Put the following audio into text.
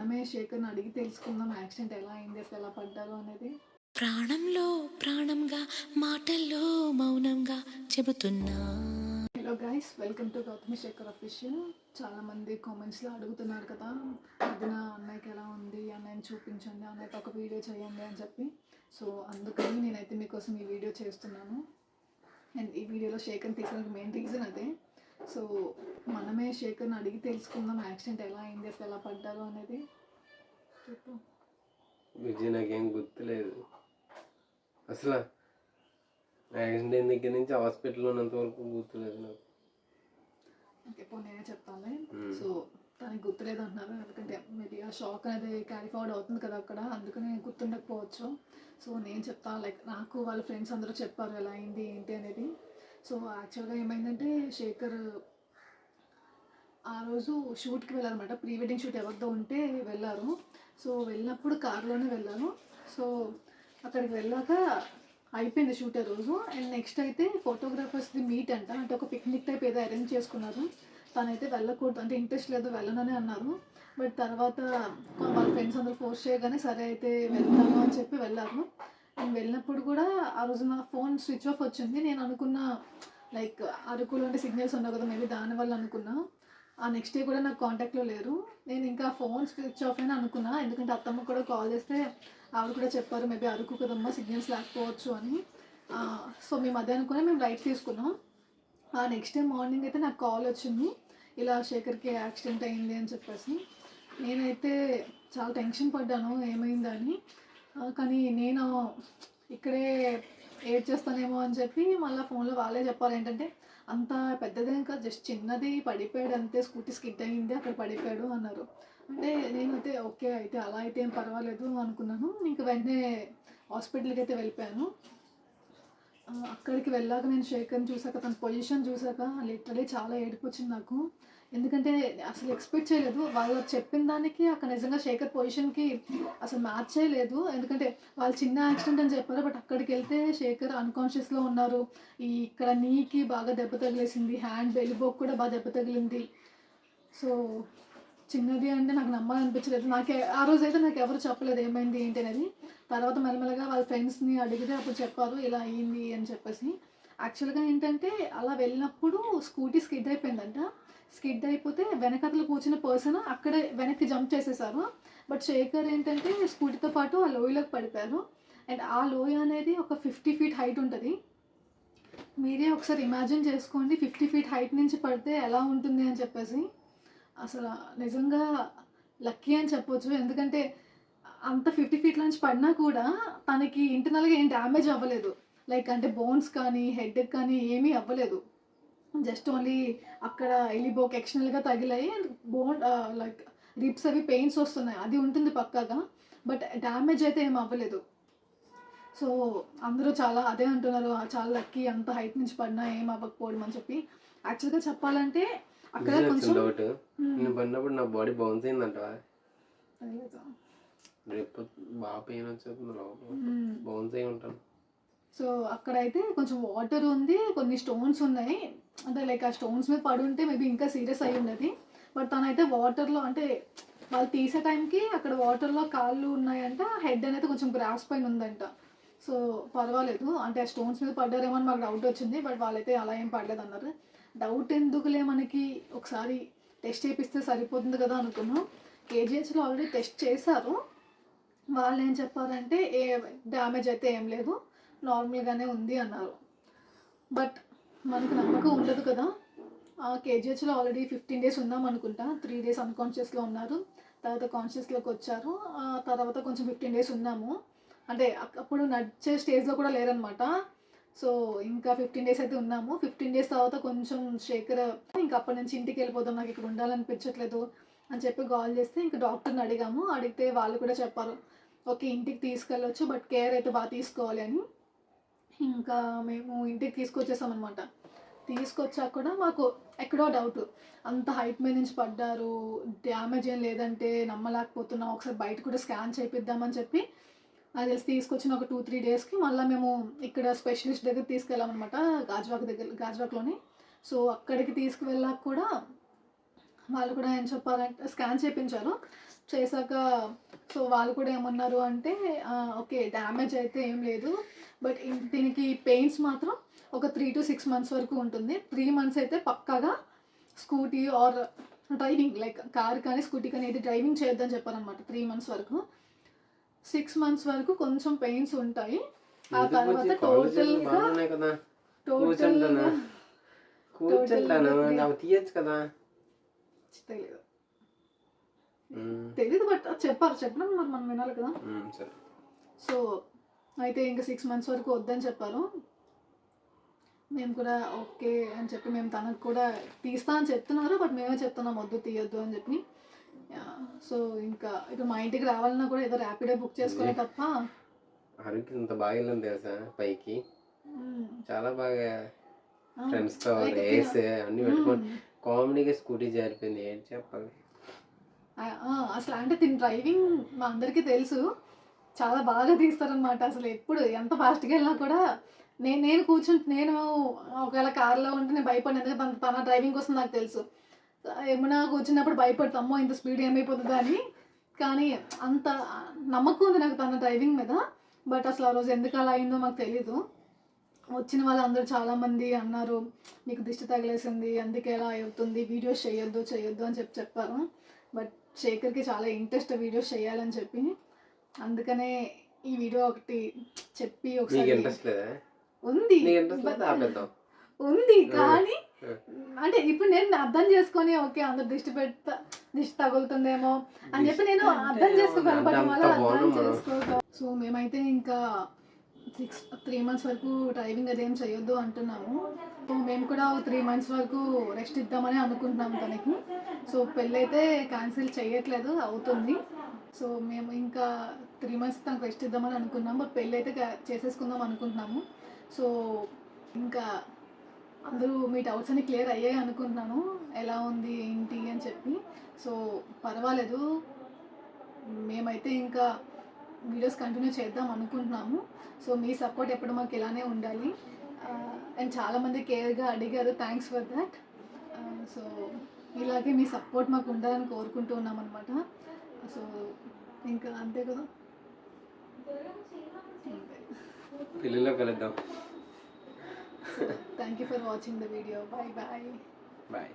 మనమే శేఖర్ని అడిగి తెలుసుకుందాం యాక్సిడెంట్ ఎలా అయింది, అసలు ఎలా పడ్డారు అనేది. ప్రాణంలో ప్రాణంగా మాటల్లో మౌనంగా చెబుతున్నా. Hello guys, welcome to Gautami Shekhar official. చాలామంది కామెంట్స్లో అడుగుతున్నారు కదా, వదిన అన్నయ్యకి ఎలా ఉంది, అన్నయ్యని చూపించండి, అన్నయ్యకి ఒక వీడియో చేయండి అని చెప్పి. సో అందుకని నేనైతే మీకోసం ఈ వీడియో చేస్తున్నాను. అండ్ ఈ వీడియోలో శేఖర్ని తీసుకోవడానికి మెయిన్ రీజన్ అదే. సో మనమే శేఖర్ని అడిగి తెలుసుకుందాం యాక్సిడెంట్ ఎలా అయింది, అసలు ఎలా పడ్డారు అనేది. చెప్పు విజయ్, నాకేం గుర్తులేదు అసలు. యాక్సిడెంట్ దగ్గర నుంచి హాస్పిటల్లో ఉన్నంత వరకు గుర్తులేదు నాకు. ఓకే, పో నేనే చెప్తాను. సో తనకి గుర్తులేదు అంటున్నారు, ఎందుకంటే మేబీ ఆ షాక్ అనేది క్యారీ ఫార్వర్డ్ అవుతుంది కదా అక్కడ, అందుకని గుర్తుండకపోవచ్చు. సో నేను చెప్తాను, లైక్ నాకు వాళ్ళ ఫ్రెండ్స్ అందరూ చెప్పారు ఎలా అయింది ఏంటి అనేది. సో యాక్చువల్గా ఏమైందంటే, శేఖర్ ఆ రోజు షూట్కి వెళ్ళారనమాట. ప్రీ వెడ్డింగ్ షూట్ ఎవరితో ఉంటే వెళ్ళారు. సో వెళ్ళినప్పుడు కార్లోనే వెళ్ళారు. సో అక్కడికి వెళ్ళాక అయిపోయింది షూట్ ఆ రోజు. అండ్ నెక్స్ట్ అయితే ఫోటోగ్రాఫర్స్ది మీట్ అంట, అంటే ఒక పిక్నిక్ టైప్ ఏదో అరేంజ్ చేసుకున్నారు. తనైతే వెళ్ళకూడదు, అంటే ఇంట్రెస్ట్ లేదు, వెళ్ళనని అన్నారు. బట్ తర్వాత వాళ్ళ ఫ్రెండ్స్ అందరూ ఫోర్స్ చేయగానే సరే అయితే వెళ్తాను అని చెప్పి వెళ్ళారు. అండ్ వెళ్ళినప్పుడు కూడా ఆ రోజు నా ఫోన్ స్విచ్ ఆఫ్ వచ్చింది. నేను అనుకున్న లైక్ అరకులో అంటే సిగ్నల్స్ ఉండవు కదా, మేబీ దానివల్ల అనుకున్నా. ఆ నెక్స్ట్ డే కూడా నాకు కాంటాక్ట్లో లేరు. నేను ఇంకా ఫోన్ స్విచ్ ఆఫ్ అయినా అనుకున్నా, ఎందుకంటే అత్తమ్మ కూడా కాల్ చేస్తే ఆవిడ కూడా చెప్పారు మేబీ అరకు కదమ్మా సిగ్నల్స్ లేకపోవచ్చు అని. సో మేము అదే అనుకుని మేము రైట్ తీసుకున్నాం. ఆ నెక్స్ట్ డే మార్నింగ్ అయితే నాకు కాల్ వచ్చింది, ఇలా శేఖర్కి యాక్సిడెంట్ అయింది అని చెప్పేసి. నేనైతే చాలా టెన్షన్ పడ్డాను ఏమైందని. కానీ నేను ఇక్కడే ఏడ్ చేస్తానేమో అని చెప్పి మళ్ళీ ఫోన్లో వాళ్ళే చెప్పాలి ఏంటంటే, అంత పెద్దదేం కాదు, జస్ట్ చిన్నది, పడిపోయాడు అంతే, స్కూటీ స్కిడ్ అయ్యింది అక్కడ పడిపోయాడు అన్నారు. అంటే నేనైతే ఓకే అయితే అలా అయితే ఏం పర్వాలేదు అనుకున్నాను. ఇంకా వెంటనే హాస్పిటల్కి అయితే వెళ్ళిపోయాను. అక్కడికి వెళ్ళాక నేను శేఖర్ని చూసాక, తన పొజిషన్ చూసాక లిటరలీ చాలా ఏడుపు వచ్చింది నాకు. ఎందుకంటే అసలు ఎక్స్పెక్ట్ చేయలేదు, వాళ్ళు చెప్పిన దానికి అక్కడ నిజంగా శేఖర్ పొజిషన్కి అసలు మ్యాచ్ చేయలేదు. ఎందుకంటే వాళ్ళు చిన్న యాక్సిడెంట్ అని చెప్పారు, బట్ అక్కడికి వెళ్తే శేఖర్ అన్కాన్షియస్లో ఉన్నారు. ఇక్కడ నీకి బాగా దెబ్బ తగిలేసింది, హ్యాండ్ ఎల్బోకి కూడా బాగా దెబ్బ తగిలింది. సో చిన్నది అంటే నాకు నమ్మాలనిపించలేదు. ఆ రోజు అయితే నాకు ఎవరు చెప్పలేదు ఏమైంది ఏంటి అనేది. తర్వాత మెల్లమెల్లగా వాళ్ళ ఫ్రెండ్స్ని అడిగితే అప్పుడు చెప్పారు ఇలా అయ్యింది అని చెప్పేసి. యాక్చువల్గా ఏంటంటే అలా వెళ్ళినప్పుడు స్కూటీ స్కిడ్ అయిపోయిందంట. స్కిడ్ అయిపోతే వెనకతలు కూర్చున్న పర్సన్ అక్కడే వెనక్కి జంప్ చేసేసారు. బట్ శేఖర్ ఏంటంటే స్కూటీతో పాటు ఆ లోయలోకి పడిపోయారు. అండ్ ఆ లోయ అనేది ఒక 50 feet హైట్ ఉంటుంది. మీరే ఒకసారి ఇమాజిన్ చేసుకోండి, 50 feet హైట్ నుంచి పడితే ఎలా ఉంటుంది అని చెప్పేసి. అసలు నిజంగా లక్కీ అని చెప్పొచ్చు, ఎందుకంటే అంత 50 feet నుంచి పడినా కూడా తనకి ఇంటర్నల్గా ఏం డ్యామేజ్ అవ్వలేదు. లైక్ అంటే బోన్స్ కానీ హెడ్కి కానీ ఏమీ అవ్వలేదు. జస్ట్ ఓన్లీ అక్కడ ఎలిబోకి ఎక్స్టర్నల్గా తగిలాయి. అండ్ బోన్ లైక్ రిబ్స్ అవి పెయిన్స్ వస్తున్నాయి, అది ఉంటుంది పక్కాగా. బట్ డ్యామేజ్ అయితే ఏం అవ్వలేదు. సో అందరూ చాలా అదే అంటున్నారు, చాలా లక్కీ అంత హైట్ నుంచి పడినా ఏం అవ్వకపోవడం అని చెప్పి. యాక్చువల్గా చెప్పాలంటే అక్కడ కొంచెం డౌట్, నేను పడినప్పుడు నా బాడీ బౌన్స్ అయిందంట. రేపు బాగా పెయిన్ వచ్చేస్తుంది, బౌన్స్ అయి ఉంటాను. సో అక్కడైతే కొంచెం వాటర్ ఉంది, కొన్ని స్టోన్స్ ఉన్నాయి. అంటే లైక్ ఆ స్టోన్స్ మీద పడి ఉంటే మేబీ ఇంకా సీరియస్ అయ్యి ఉండదు. బట్ తనైతే వాటర్లో, అంటే వాళ్ళు తీసే టైంకి అక్కడ వాటర్లో కాళ్ళు ఉన్నాయంట, హెడ్ అనేది కొంచెం గ్రాస్ పైన ఉందంట. సో పర్వాలేదు, అంటే ఆ స్టోన్స్ మీద పడ్డారేమో అని మాకు డౌట్ వచ్చింది. బట్ వాళ్ళైతే అలా ఏం పడలేదు అన్నారు. డౌట్ ఎందుకులే, మనకి ఒకసారి టెస్ట్ చేపిస్తే సరిపోతుంది కదా అనుకున్నాం. కేజీహెచ్లో ఆల్రెడీ టెస్ట్ చేశారు. వాళ్ళు ఏం చెప్పారంటే ఏ డ్యామేజ్ అయితే ఏం లేదు, నార్మల్గానే ఉంది అన్నారు. బట్ మనకు నమ్మకం ఉండదు కదా. కేజీహెచ్లో ఆల్రెడీ 15 days ఉన్నాం అనుకుంటా. 3 days అన్కాన్షియస్లో ఉన్నారు, తర్వాత కాన్షియస్లోకి వచ్చారు. తర్వాత కొంచెం 15 days ఉన్నాము, అంటే అప్పుడు నడిచే స్టేజ్లో కూడా లేరనమాట. సో ఇంకా 15 days అయితే ఉన్నాము. 15 days తర్వాత కొంచెం శేఖర్ ఇంకా అప్పటి నుంచి ఇంటికి వెళ్ళిపోదాం, నాకు ఇక్కడ ఉండాలనిపించట్లేదు అని చెప్పి కాల్ చేస్తే ఇంకా డాక్టర్ని అడిగాము. అడిగితే వాళ్ళు కూడా చెప్పారు ఓకే ఇంటికి తీసుకెళ్ళొచ్చు, బట్ కేర్ అయితే బాగా తీసుకోవాలి అని. ఇంకా మేము ఇంటికి తీసుకొచ్చేసామన్నమాట. తీసుకొచ్చాక కూడా మాకు ఎక్కడో డౌట్, అంత హైట్ మీద నుంచి పడ్డారు, డ్యామేజ్ ఏం లేదంటే నమ్మలేకపోతున్నాం, ఒకసారి బయట కూడా స్కాన్ చేపిద్దామని చెప్పి అది తెలిసి తీసుకొచ్చిన ఒక 2-3 daysకి మళ్ళీ మేము ఇక్కడ స్పెషలిస్ట్ దగ్గర తీసుకెళ్ళామన్నమాట, గాజువాక్లోని. సో అక్కడికి తీసుకువెళ్ళాక కూడా వాళ్ళు కూడా ఏం చెప్పారంటే స్కాన్ చేయించారు. చేశాక సో వాళ్ళు కూడా ఏమన్నారు అంటే ఓకే డ్యామేజ్ అయితే ఏం లేదు, బట్ దీనికి పెయిన్స్ మాత్రం ఒక 3 to 6 months వరకు ఉంటుంది. 3 months అయితే పక్కాగా Scooty or driving like car కానీ స్కూటీ కానీ ఏది డ్రైవింగ్ చేయొద్దని చెప్పారనమాట. 3 months వరకు. 6 months వరకు కొంచెం పెయిన్స్ ఉంటాయి. ఆ తర్వాత టోటల్గా తీయచ్చు కదా. తెలీదు బట్ చెప్పడం మరి మనం వినాలి కదా. సో అయితే ఇంకా 6 months వరకు వద్దని చెప్పారు. మేము కూడా ఓకే అని చెప్పి మేము తనకు కూడా తీస్తా అని చెప్తున్నారు, బట్ మేమే చెప్తున్నాం వద్దు తీయొద్దు అని చెప్పి. సో ఇంకా ఇప్పుడు మా ఇంటికి రావాలన్నా కూడా ఏదో ర్యాపిడో బుక్ చేసుకునే తప్ప. ఆరోగ్యం ఇంత బాగా వెళ్ళింది తెలుసా పైకి, చాలా బాగా ఫ్రెండ్స్తో రేస్ అన్ని పెట్టుకొని కామెడీగా స్కూటీ జారిపోయింది. ఏంటి చెప్పాలి అసలు అంటే తిని డ్రైవింగ్ మా అందరికీ తెలుసు, చాలా బాగా తీస్తారనమాట. అసలు ఎప్పుడు ఎంత ఫాస్ట్గా వెళ్ళినా కూడా నేను నేను ఒకవేళ కార్లో ఉంటే నేను భయపడిన, ఎందుకంటే తన డ్రైవింగ్ కోసం నాకు తెలుసు. ఏమైనా కూర్చున్నప్పుడు భయపడతామో ఇంత స్పీడ్ ఏమైపోతుందా అని, కానీ అంత నమ్మకం ఉంది నాకు తన డ్రైవింగ్ మీద. బట్ అసలు ఆ రోజు ఎందుకు అలా అయిందో మాకు తెలీదు. వచ్చిన వాళ్ళందరూ చాలామంది అన్నారు మీకు దిష్టి తగిలేసింది అందుకే ఎలా అవుతుంది, వీడియోస్ చేయొద్దు అని చెప్పారు. బట్ శేఖర్కి చాలా ఇంట్రెస్ట్ వీడియోస్ చేయాలని చెప్పి, అందుకనే ఈ వీడియో ఒకటి చెప్పి ఒకసారి ఉంది కానీ అంటే ఇప్పుడు నేను అర్థం చేసుకొని ఓకే అందరు దిష్టి తగులుతుందేమో అని చెప్పి నేను అర్థం చేసుకోగలను, బట్ వాళ్ళు అర్థం చేసుకోగలను. సో మేమైతే ఇంకా 3 months వరకు డ్రైవింగ్ అదేం చేయొద్దు అంటున్నాము. సో మేము కూడా 3 months వరకు రెస్ట్ ఇద్దామని అనుకుంటున్నాము తనకి. సో పెళ్ళి అయితే క్యాన్సిల్ చేయట్లేదు, అవుతుంది. సో మేము ఇంకా 3 months తనకు రెస్ట్ ఇద్దామని అనుకున్నాము, బట్ పెళ్ళి అయితే చేసేసుకుందాం అనుకుంటున్నాము. సో ఇంకా అందరూ మీ డౌట్స్ అన్ని క్లియర్ అయ్యాయి అనుకుంటున్నాను, ఎలా ఉంది ఏంటి అని చెప్పి. సో పర్వాలేదు, మేమైతే ఇంకా వీడియోస్ కంటిన్యూ చేద్దాం అనుకుంటున్నాము. సో మీ సపోర్ట్ ఎప్పుడు మాకు ఇలానే ఉండాలి. అండ్ చాలామంది కేర్గా అడిగారు, థ్యాంక్స్ ఫర్ దాట్. సో ఇలాగే మీ సపోర్ట్ మాకు ఉండాలని కోరుకుంటూ ఉన్నాం అనమాట. సో ఇంకా అంతే కదా, పెళ్ళిలో కలుద్దాం. Thank you for watching the video. Bye.